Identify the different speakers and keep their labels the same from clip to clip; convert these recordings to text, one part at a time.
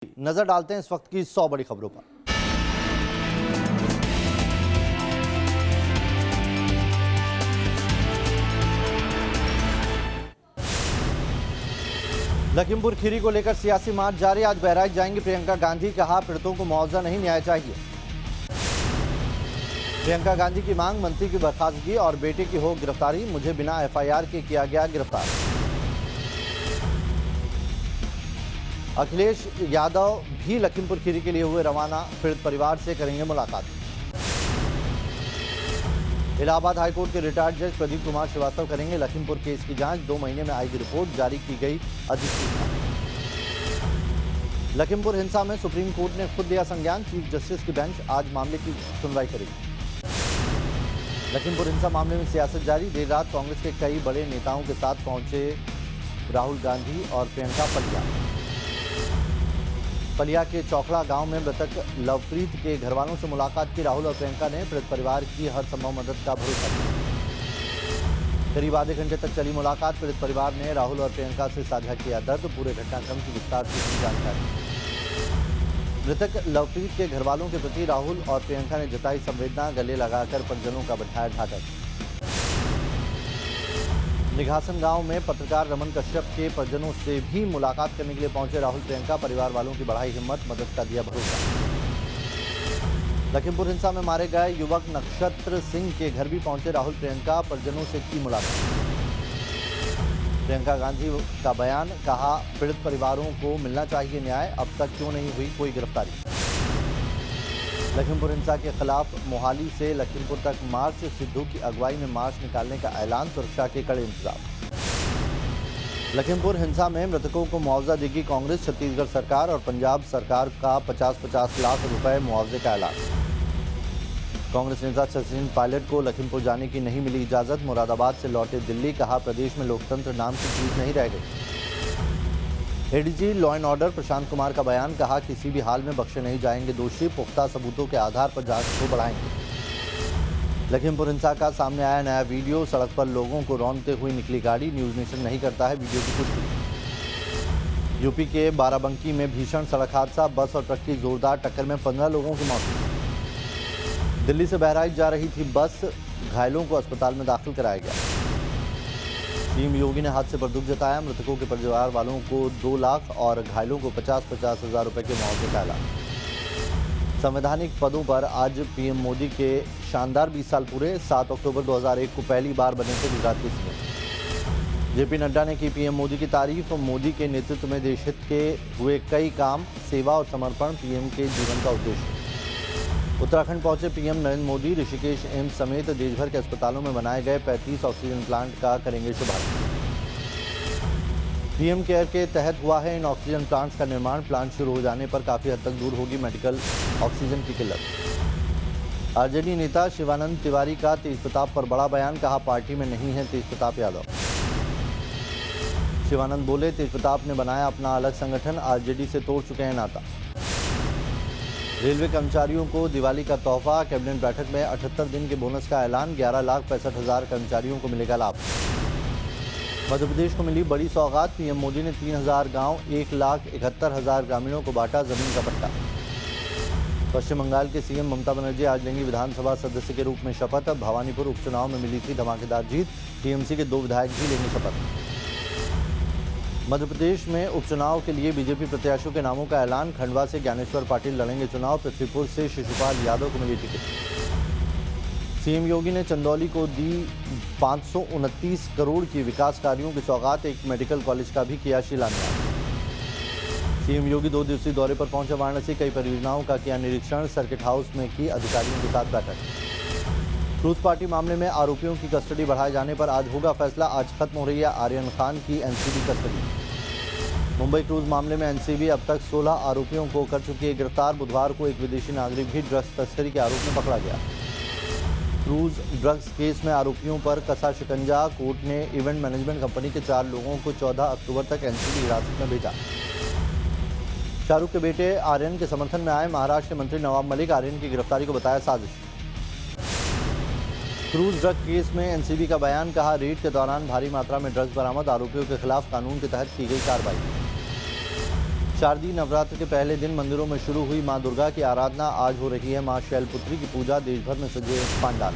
Speaker 1: नजर डालते हैं इस वक्त की 100 बड़ी खबरों पर। लखीमपुर खीरी को लेकर सियासी मार्च जारी। आज बहराइच जाएंगी प्रियंका गांधी। कहा पीड़ितों को मुआवजा नहीं, न्याय चाहिए। प्रियंका गांधी की मांग, मंत्री की बर्खास्तगी और बेटे की हो गिरफ्तारी। मुझे बिना एफआईआर के किया गया गिरफ्तार। अखिलेश यादव भी लखीमपुर खीरी के लिए हुए रवाना। पीड़ित परिवार से करेंगे मुलाकात। इलाहाबाद हाईकोर्ट के रिटायर्ड जज प्रदीप कुमार श्रीवास्तव करेंगे लखीमपुर केस की जांच। 2 महीने में आएगी रिपोर्ट, जारी की गई अधिसूचना। लखीमपुर हिंसा में सुप्रीम कोर्ट ने खुद लिया संज्ञान। चीफ जस्टिस की बेंच आज मामले की सुनवाई करेगी। लखीमपुर हिंसा मामले में सियासत जारी। देर रात कांग्रेस के कई बड़े नेताओं के साथ पहुंचे राहुल गांधी और प्रियंका पलिया। पलिया के चौखड़ा गांव में मृतक लवप्रीत के घरवालों से मुलाकात की राहुल और प्रियंका ने। पीड़ित परिवार की हर संभव मदद का भरोसा दिया। करीब आधे घंटे तक चली मुलाकात। पीड़ित परिवार ने राहुल और प्रियंका से साझा किया दर्द। पूरे घटनाक्रम की विस्तार से जानकारी। मृतक लवप्रीत के घरवालों के प्रति राहुल और प्रियंका ने जताई संवेदना। गले लगाकर परिजनों का बैठाया ढाढस। निघासन गांव में पत्रकार रमन कश्यप के परिजनों से भी मुलाकात करने के लिए पहुंचे राहुल प्रियंका। परिवार वालों की बढ़ाई हिम्मत, मदद का दिया भरोसा। लखीमपुर हिंसा में मारे गए युवक नक्षत्र सिंह के घर भी पहुंचे राहुल प्रियंका। परिजनों से की मुलाकात। प्रियंका गांधी का बयान, कहा पीड़ित परिवारों को मिलना चाहिए न्याय। अब तक क्यों नहीं हुई कोई गिरफ्तारी। लखीमपुर हिंसा के खिलाफ मोहाली से लखीमपुर तक मार्च। सिद्धू की अगुवाई में मार्च निकालने का ऐलान। सुरक्षा के कड़े इंतजाम। लखीमपुर हिंसा में मृतकों को मुआवजा देगी कांग्रेस। छत्तीसगढ़ सरकार और पंजाब सरकार का 50-50 लाख रुपए मुआवजे का ऐलान। कांग्रेस नेता सचिन पायलट को लखीमपुर जाने की नहीं मिली इजाजत। मुरादाबाद से लौटे दिल्ली। कहा प्रदेश में लोकतंत्र नाम की चीज नहीं रह गई। ADG law and order Prashant Kumar का बयान, कहा किसी भी हाल में बख्शे नहीं जाएंगे दोषी। पुख्ता सबूतों के आधार पर जांच को बढ़ाएंगे। लखीमपुर हिंसा का सामने आया नया वीडियो। सड़क पर लोगों को रौंदते हुए निकली गाड़ी। न्यूज नेशन नहीं करता है वीडियो की पुष्टि। यूपी के बाराबंकी में भीषण सड़क हादसा। बस और ट्रक की जोरदार टक्कर में 15 लोगों की मौत हुई। दिल्ली से बहराइच जा रही थी बस। घायलों को अस्पताल में दाखिल कराया गया। सीएम योगी ने हादसे पर दुख जताया। मृतकों के परिवार वालों को 2 लाख और घायलों को 50-50 हजार रुपए के मुआवजे का ऐलान। संवैधानिक पदों पर आज पीएम मोदी के शानदार 20 साल पूरे। 7 अक्टूबर 2001 को पहली बार बने थे गुजरात के सीएम। जेपी नड्डा ने की पीएम मोदी की तारीफ। मोदी के नेतृत्व में देश हित के हुए कई काम। सेवा और समर्पण पीएम के जीवन का उद्देश्य। उत्तराखंड पहुंचे पीएम नरेंद्र मोदी। ऋषिकेश एम्स समेत देशभर के अस्पतालों में बनाए गए 35 ऑक्सीजन प्लांट का करेंगे शुभारंभ। पीएम केयर के तहत हुआ है इन ऑक्सीजन प्लांट्स का निर्माण। प्लांट शुरू हो जाने पर काफी हद तक दूर होगी मेडिकल ऑक्सीजन की किल्लत। आरजेडी नेता शिवानंद तिवारी का तेजप्रताप पर बड़ा बयान। कहा पार्टी में नहीं है तेजप्रताप यादव। शिवानंद बोले तेजप्रताप ने बनाया अपना अलग संगठन। आरजेडी से तोड़ चुके हैं नाता। रेलवे कर्मचारियों को दिवाली का तोहफा। कैबिनेट बैठक में 78 दिन के बोनस का ऐलान। 11,65,000 कर्मचारियों को मिलेगा लाभ। मध्य प्रदेश को मिली बड़ी सौगात। पीएम मोदी ने 3,000 गांव, 1,71,000 ग्रामीणों को बांटा जमीन का पट्टा। पश्चिम बंगाल के सीएम ममता बनर्जी आज लेंगी विधानसभा सदस्य के रूप में शपथ। भवानीपुर उपचुनाव में मिली थी धमाकेदार जीत। टीएमसी के 2 विधायक भी लेंगे शपथ। मध्य प्रदेश में उपचुनाव के लिए बीजेपी प्रत्याशियों के नामों का ऐलान। खंडवा से ज्ञानेश्वर पाटिल लड़ेंगे चुनाव। पृथ्वीपुर से शिशुपाल यादव को मिली टिकट। सीएम योगी ने चंदौली को दी 529 करोड़ की विकास कार्यों की सौगात। एक मेडिकल कॉलेज का भी किया शिलान्यास। सीएम योगी 2 दिवसीय दौरे पर पहुंचे वाराणसी। कई परियोजनाओं का किया निरीक्षण। सर्किट हाउस में की अधिकारियों के साथ बैठक। क्रूज पार्टी मामले में आरोपियों की कस्टडी बढ़ाए जाने पर आज होगा फैसला। आज खत्म हो रही है आर्यन खान की एनसीबी कस्टडी। मुंबई क्रूज मामले में एनसीबी अब तक 16 आरोपियों को कर चुकी है गिरफ्तार। बुधवार को एक विदेशी नागरिक भी ड्रग्स तस्करी के आरोप में पकड़ा गया। क्रूज ड्रग्स केस में आरोपियों पर कसा शिकंजा। कोर्ट ने इवेंट मैनेजमेंट कंपनी के 4 लोगों को 14 अक्टूबर तक एनसीबी हिरासत में भेजा। शाहरुख के बेटे आर्यन के समर्थन में आए महाराष्ट्र के मंत्री नवाब मलिक। आर्यन की गिरफ्तारी को बताया साजिश। क्रूज ड्रग केस में एनसीबी का बयान। कहा रेड के दौरान भारी मात्रा में ड्रग्स बरामद। आरोपियों के खिलाफ कानून के तहत की गई कार्रवाई। शारदीय नवरात्र के पहले दिन मंदिरों में शुरू हुई मां दुर्गा की आराधना। आज हो रही है मां शैलपुत्री की पूजा। देश भर में सजे पंडाल।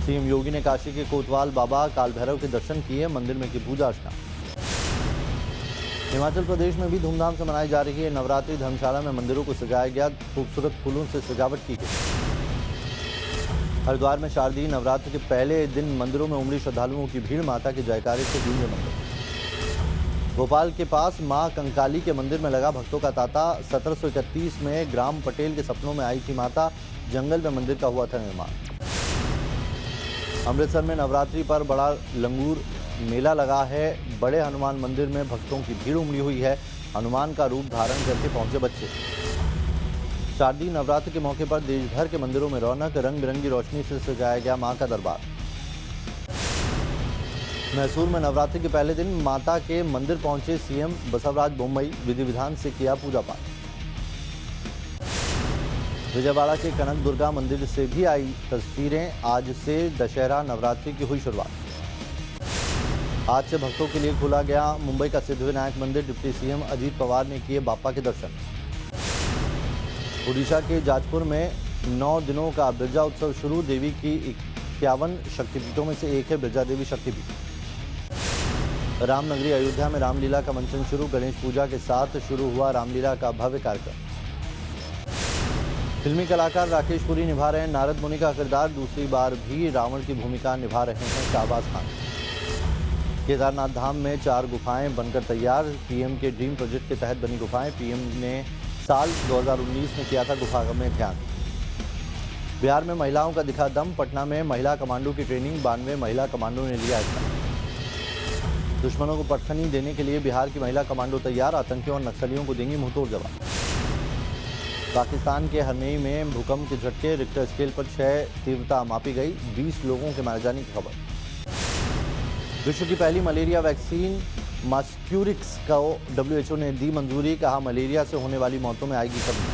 Speaker 1: सीएम योगी ने काशी के कोतवाल बाबा काल भैरव के दर्शन किए, मंदिर में की पूजा अर्चना। हिमाचल प्रदेश में भी धूमधाम से मनाई जा रही है नवरात्रि। धर्मशाला में मंदिरों को सजाया गया, खूबसूरत फूलों से सजावट की गई। हरिद्वार में शारदीय नवरात्र के पहले दिन मंदिरों में उमड़ी श्रद्धालुओं की भीड़। माता के जयकारे से गूंजे मंदिर। भोपाल के पास मां कंकाली के मंदिर में लगा भक्तों का तांता। 1731 में ग्राम पटेल के सपनों में आई थी माता। जंगल में मंदिर का हुआ था निर्माण। अमृतसर में नवरात्रि पर बड़ा लंगूर मेला लगा है। बड़े हनुमान मंदिर में भक्तों की भीड़ उमड़ी हुई है। हनुमान का रूप धारण करके पहुंचे बच्चे। शारदीय नवरात्र के मौके पर देश भर के मंदिरों में रौनक। रंग बिरंगी रोशनी से सजाया गया मां का दरबार। मैसूर में नवरात्रि के पहले दिन माता के मंदिर पहुंचे सीएम बसवराज बोम्मई। विधि विधान से किया पूजा पाठ। विजयवाड़ा के कनक दुर्गा मंदिर से भी आई तस्वीरें। आज से दशहरा नवरात्रि की हुई शुरुआत। आज से भक्तों के लिए खोला गया मुंबई का सिद्धिविनायक मंदिर। डिप्टी सीएम अजीत पवार ने किए बाप्पा के दर्शन। ओडिशा के जाजपुर में 9 दिनों का बिरजा उत्सव शुरू। देवी की 51 शक्तिपीठों में से एक है बिरजा देवी शक्तिपीठ। रामनगरी अयोध्या में रामलीला का मंचन शुरू। गणेश पूजा के साथ शुरू हुआ रामलीला का भव्य कार्यक्रम। फिल्मी कलाकार राकेश पुरी निभा रहे हैं नारद मुनि का किरदार। दूसरी बार भी रावण की भूमिका निभा रहे हैं शाहबाज खान। केदारनाथ धाम में 4 गुफाएं बनकर तैयार। पीएम के ड्रीम प्रोजेक्ट के तहत बनी गुफाएं। पीएम ने साल 2019 में किया था गुफा में ध्यान। बिहार में महिलाओं का दिखा दम। पटना में महिला कमांडो की ट्रेनिंग। 92 महिला कमांडो ने लिया हिस्सा। दुश्मनों को पटखनी देने के लिए बिहार की महिला कमांडो तैयार। आतंकियों और नक्सलियों को देंगी मुंहतोड़ जवाब। पाकिस्तान के हरनेई में भूकंप के झटके। रिक्टर स्केल पर 6 तीव्रता मापी गई। 20 लोगों के मारे जाने की खबर। विश्व की पहली मलेरिया वैक्सीन मास्क्यूरिक्स को WHO ने दी मंजूरी। कहा मलेरिया से होने वाली मौतों में आएगी कमी।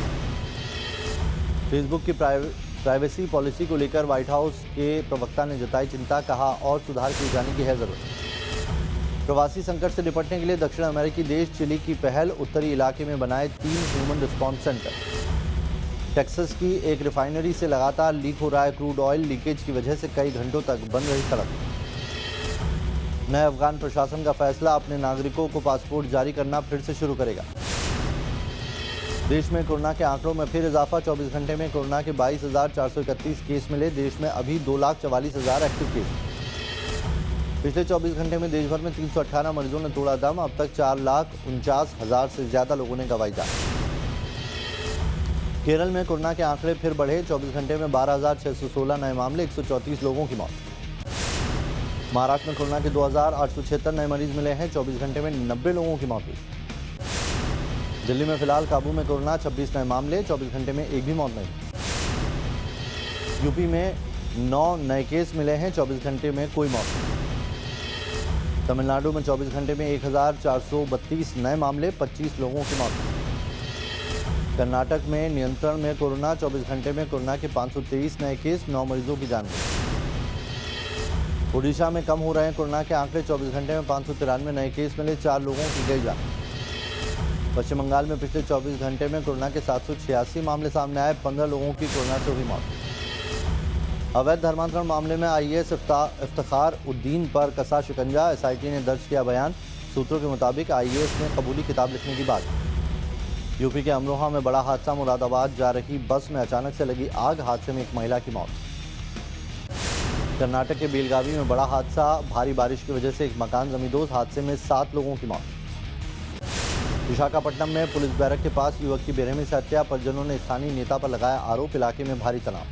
Speaker 1: फेसबुक की प्राइवेसी पॉलिसी को लेकर व्हाइट हाउस के प्रवक्ता ने जताई चिंता। कहा और सुधार किए जाने की है जरूरत। प्रवासी संकट से निपटने के लिए दक्षिण अमेरिकी देश चिली की पहल। उत्तरी इलाके में बनाए 3 ह्यूमन रिस्पॉन्स सेंटर। टेक्सास की एक रिफाइनरी से लगातार लीक हो रहा है क्रूड ऑयल। लीकेज की वजह से कई घंटों तक बंद रही सड़क। नए अफगान प्रशासन का फैसला। अपने नागरिकों को पासपोर्ट जारी करना फिर से शुरू करेगा। देश में कोरोना के आंकड़ों में फिर इजाफा। 24 घंटे में कोरोना के 22,431 केस मिले। देश में अभी 2,44,000 एक्टिव केस। पिछले 24 घंटे में देश भर में 318 मरीजों ने तोड़ा दम। अब तक 4,49,000 से ज्यादा लोगों ने गंवाई जान। केरल में कोरोना के आंकड़े फिर बढ़े। 24 घंटे में 12,616 नए मामले। 134 लोगों की मौत। महाराष्ट्र में कोरोना के 2,876 नए मरीज मिले हैं। 24 घंटे में 90 लोगों की मौत हुई। दिल्ली में फिलहाल काबू में कोरोना। 26 नए मामले। 24 घंटे में एक भी मौत नहीं। यूपी में 9 नए केस मिले हैं। 24 घंटे में कोई मौत नहीं। तमिलनाडु में 24 घंटे में 1,432 नए मामले। 25 लोगों की मौत। कर्नाटक में नियंत्रण में कोरोना। 24 घंटे में कोरोना के 523 नए केस। 9 मरीजों की जान गई। ओडिशा में कम हो रहे हैं कोरोना के आंकड़े। 24 घंटे में 593 नए केस मिले। 4 लोगों की गई जान। पश्चिम बंगाल में पिछले 24 घंटे में कोरोना के 786 मामले सामने आए। 15 लोगों की कोरोना से हुई मौत। अवैध धर्मांतरण मामले में IAS इफ्तिखार उद्दीन पर कसा शिकंजा। SIT ने दर्ज किया बयान। सूत्रों के मुताबिक IAS ने कबूली किताब लिखने की बात। यूपी के अमरोहा में बड़ा हादसा। मुरादाबाद जा रही बस में अचानक से लगी आग। हादसे में एक महिला की मौत। कर्नाटक के बेलगावी में बड़ा हादसा। भारी बारिश की वजह से एक मकान जमींदोज। हादसे में 7 लोगों की मौत। विशाखापट्टनम में पुलिस बैरक के पास युवक की बेरहमी से हत्या। परिजनों ने स्थानीय नेता पर लगाया आरोप। इलाके में भारी तनाव।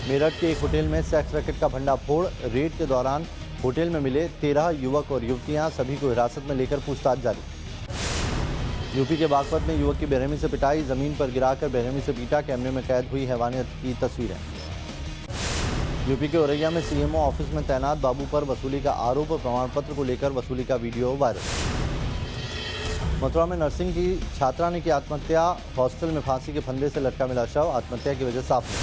Speaker 1: मेरठ के एक होटल में सेक्स रैकेट का भंडाफोड़। रेड के दौरान होटल में मिले 13 युवक और युवतियां। सभी को हिरासत में लेकर पूछताछ जारी। यूपी के बागपत में युवक की बेरहमी से पिटाई। जमीन पर गिराकर बेरहमी से पीटा। कैमरे में कैद हुई हैवानियत की तस्वीरें। यूपी के औरैया में CMO ऑफिस में तैनात बाबू पर वसूली का आरोप। प्रमाण पत्र को लेकर वसूली का वीडियो वायरल। मथुरा में नर्सिंग की छात्रा ने की आत्महत्या। हॉस्टल में फांसी के फंदे से लटका मिला शव। आत्महत्या की वजह साफ नहीं।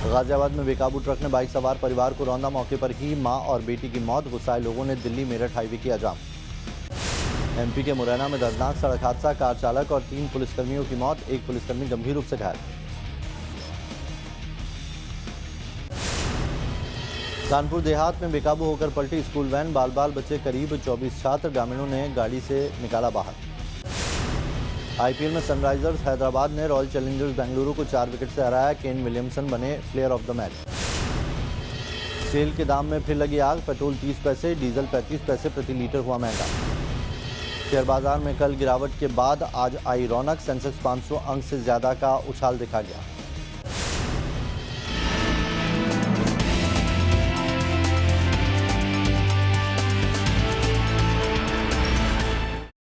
Speaker 1: गाजियाबाद में बेकाबू ट्रक ने बाइक सवार परिवार को रौंदा। मौके पर ही मां और बेटी की मौत। गुस्साए लोगों ने दिल्ली मेरठ हाईवे किया जाम। एमपी के मुरैना में दर्दनाक सड़क हादसा, कार चालक और 3 पुलिसकर्मियों की मौत, एक पुलिसकर्मी गंभीर रूप से घायल। कानपुर देहात में बेकाबू होकर पलटी स्कूल वैन, बाल बाल बचे करीब 24 छात्र, ग्रामीणों ने गाड़ी से निकाला बाहर। आईपीएल में सनराइजर्स हैदराबाद ने रॉयल चैलेंजर्स बेंगलुरु को 4 विकेट से हराया, केन विलियमसन बने प्लेयर ऑफ द मैच। तेल के दाम में फिर लगी आग, पेट्रोल 30 पैसे, डीजल 35 पैसे प्रति लीटर हुआ महंगा। शेयर बाजार में कल गिरावट के बाद आज आई रौनक, सेंसेक्स 500 अंक से ज्यादा का उछाल देखा गया।